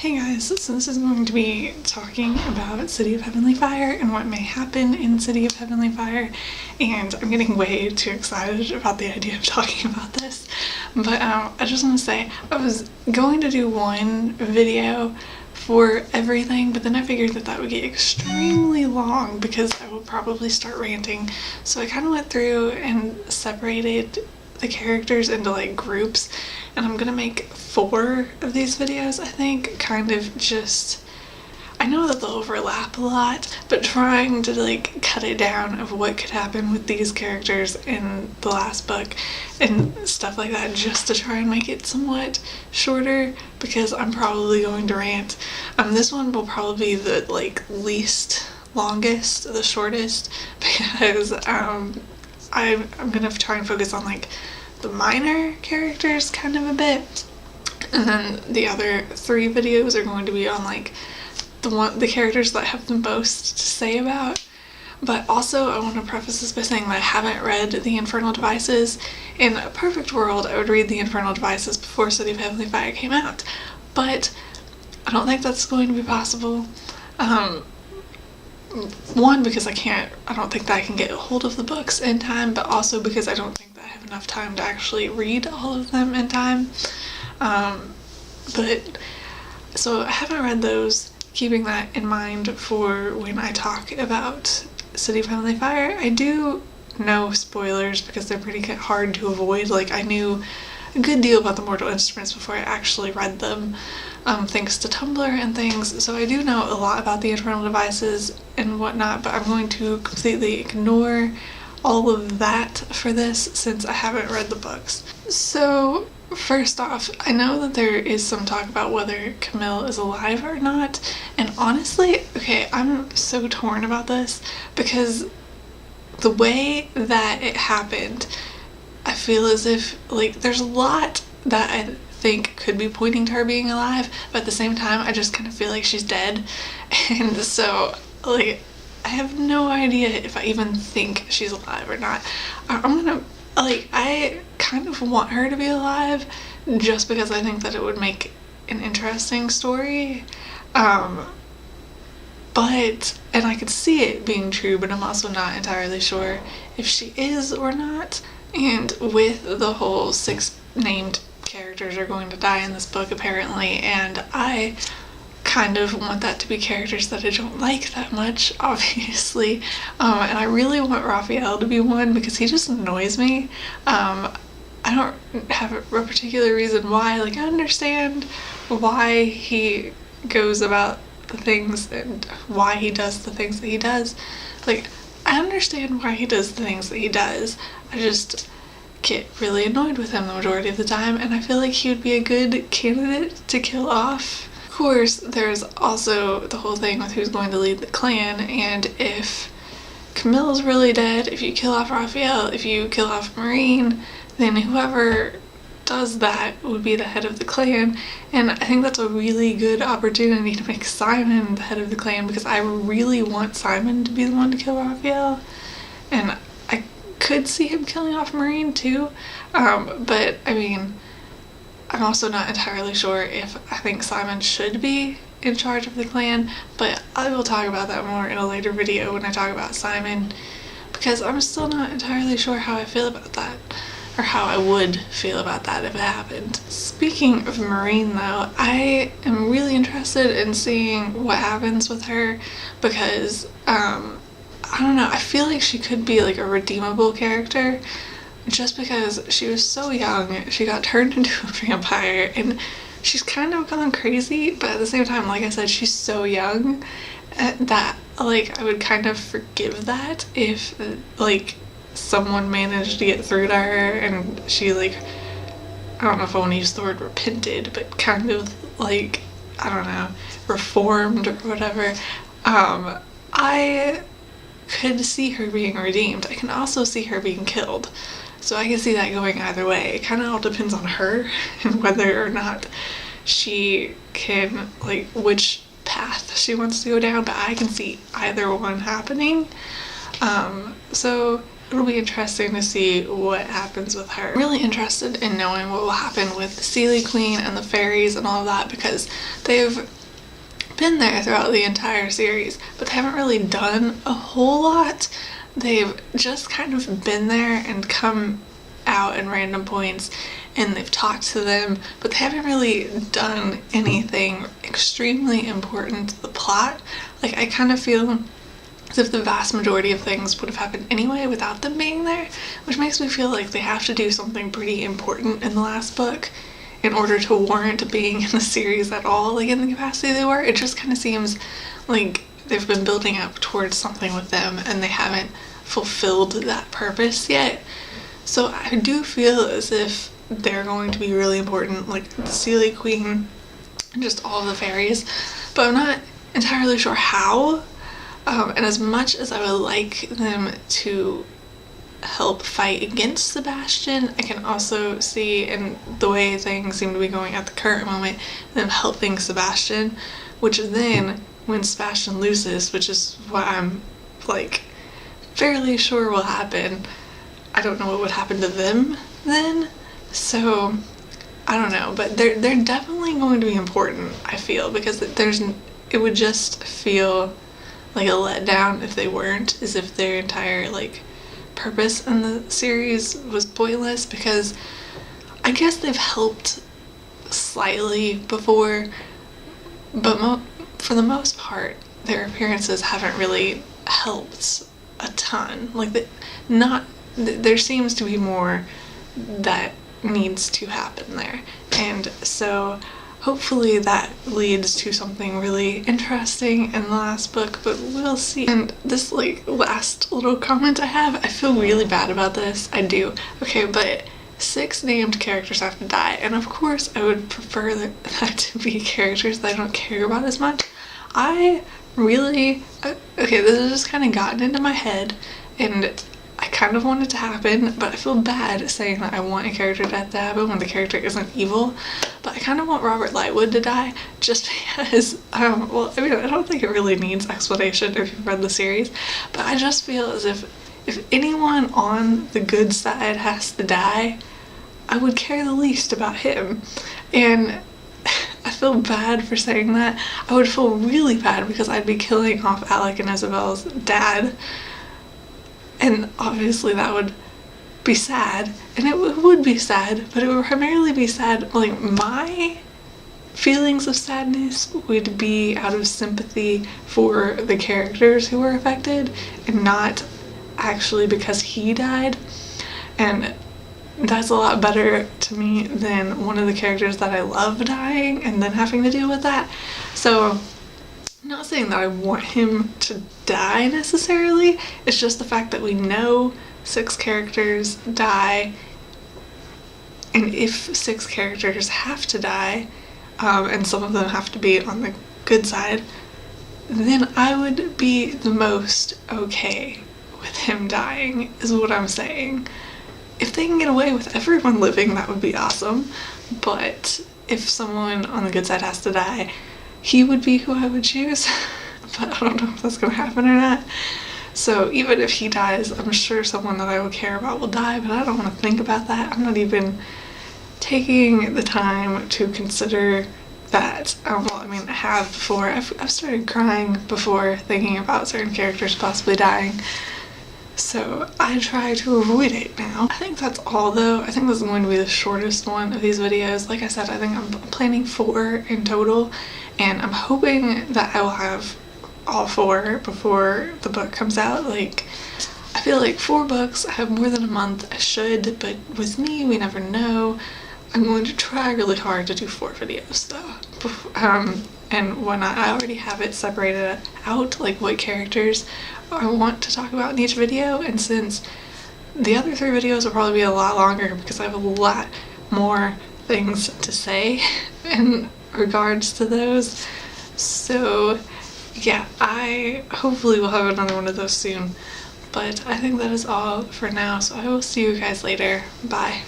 Hey guys, so this is going to be talking about City of Heavenly Fire and what may happen in City of Heavenly Fire, and I'm getting way too excited about the idea of talking about this, but I just want to say I was going to do one video for everything, but then I figured that would get extremely long because I would probably start ranting, so I kind of went through and separated the characters into like groups, and I'm gonna make 4 of these videos, I think, kind of just, I know that they'll overlap a lot, but trying to like cut it down of what could happen with these characters in the last book and stuff like that, just to try and make it somewhat shorter because I'm probably going to rant. This one will probably be the like least longest, the shortest, because I'm gonna try and focus on like the minor characters kind of a bit, and then the other 3 videos are going to be on like the characters that I have the most to say about. But also I want to preface this by saying that I haven't read the Infernal Devices. In a perfect world I would read the Infernal Devices before City of Heavenly Fire came out, but I don't think that's going to be possible. One, because I don't think that I can get a hold of the books in time, but also because I don't think that I have enough time to actually read all of them in time. So I haven't read those, keeping that in mind for when I talk about City of Heavenly Fire. I do know spoilers because they're pretty hard to avoid. Like, I knew a good deal about the Mortal Instruments before I actually read them, thanks to Tumblr and things, so I do know a lot about the Infernal Devices and whatnot, but I'm going to completely ignore all of that for this since I haven't read the books. So first off, I know that there is some talk about whether Camille is alive or not, and honestly, okay, I'm so torn about this because the way that it happened, I feel as if, like, there's a lot that I think could be pointing to her being alive, but at the same time, I just kind of feel like she's dead, and so, like, I have no idea if I even think she's alive or not. I kind of want her to be alive, just because I think that it would make an interesting story, and I could see it being true, but I'm also not entirely sure if she is or not. And with the whole 6 named characters are going to die in this book apparently, and I kind of want that to be characters that I don't like that much, obviously, and I really want Raphael to be one because he just annoys me. I don't have a particular reason why. Like, I understand why he goes about the things and why he does the things that he does. Like, I understand why he does the things that he does. I just get really annoyed with him the majority of the time, and I feel like he would be a good candidate to kill off. Of course, there's also the whole thing with who's going to lead the clan, and if Camille's really dead, if you kill off Raphael, if you kill off Marine, then whoever does that would be the head of the clan, and I think that's a really good opportunity to make Simon the head of the clan, because I really want Simon to be the one to kill Raphael, and I could see him killing off Marine too, but I mean, I'm also not entirely sure if I think Simon should be in charge of the clan, but I will talk about that more in a later video when I talk about Simon, because I'm still not entirely sure how I feel about that, or how I would feel about that if it happened. Speaking of Marine though, I am really interested in seeing what happens with her, because I don't know, I feel like she could be like a redeemable character, just because she was so young, she got turned into a vampire, and she's kind of gone crazy, but at the same time, like I said, she's so young that, like, I would kind of forgive that if, like, someone managed to get through to her and she, like, I don't know if I want to use the word repented, but kind of, like, I don't know, reformed or whatever. I could see her being redeemed. I can also see her being killed. So I can see that going either way. It kind of all depends on her and whether or not she can, like, which path she wants to go down, but I can see either one happening. So it'll be interesting to see what happens with her. I'm really interested in knowing what will happen with the Seelie Queen and the fairies and all of that, because they've been there throughout the entire series, but they haven't really done a whole lot. They've just kind of been there and come out in random points, and they've talked to them, but they haven't really done anything extremely important to the plot. Like, I kind of feel as if the vast majority of things would have happened anyway without them being there, which makes me feel like they have to do something pretty important in the last book in order to warrant being in the series at all, like in the capacity they were. It just kind of seems like they've been building up towards something with them and they haven't fulfilled that purpose yet. So I do feel as if they're going to be really important, like the Seelie Queen and just all the fairies, but I'm not entirely sure how. And as much as I would like them to help fight against Sebastian, I can also see, in the way things seem to be going at the current moment, them helping Sebastian, which then, when Sebastian loses, which is what I'm, like, fairly sure will happen, I don't know what would happen to them then. So, I don't know, but they're definitely going to be important, I feel, because it would just feel like a letdown if they weren't, as if their entire, like, purpose in the series was pointless, because I guess they've helped slightly before, but for the most part, their appearances haven't really helped a ton. Like, there seems to be more that needs to happen there, and so hopefully that leads to something really interesting in the last book, but we'll see. And this, like, last little comment I have, I feel really bad about this. I do. Okay, but 6 named characters have to die, and of course I would prefer that to be characters that I don't care about as much. I really, okay, this has just kind of gotten into my head, and I kind of want it to happen, but I feel bad saying that I want a character death to happen when the character isn't evil. But I kind of want Robert Lightwood to die, just because, well, I mean, I don't think it really needs explanation if you've read the series, but I just feel as if anyone on the good side has to die, I would care the least about him. And I feel bad for saying that. I would feel really bad because I'd be killing off Alec and Isabel's dad. And obviously that would be sad, and it would be sad, but it would primarily be sad, like, my feelings of sadness would be out of sympathy for the characters who were affected, and not actually because he died. And that's a lot better to me than one of the characters that I love dying and then having to deal with that. So I'm not saying that I want him to die necessarily, it's just the fact that we know 6 characters die, and if 6 characters have to die, and some of them have to be on the good side, then I would be the most okay with him dying, is what I'm saying. If they can get away with everyone living, that would be awesome, but if someone on the good side has to die, he would be who I would choose, but I don't know if that's gonna happen or not. So even if he dies, I'm sure someone that I would care about will die, but I don't want to think about that. I'm not even taking the time to consider that. Well, I mean, I have before. I've started crying before thinking about certain characters possibly dying, so I try to avoid it now. I think that's all, though. I think this is going to be the shortest one of these videos. Like I said, I think I'm planning 4 in total, and I'm hoping that I will have all 4 before the book comes out. Like, I feel like 4 books, I have more than a month. I should, but with me, we never know. I'm going to try really hard to do 4 videos, though. And when I already have it separated out, like what characters I want to talk about in each video, and since the other 3 videos will probably be a lot longer because I have a lot more things to say in regards to those. So yeah, I hopefully will have another one of those soon, but I think that is all for now, so I will see you guys later. Bye.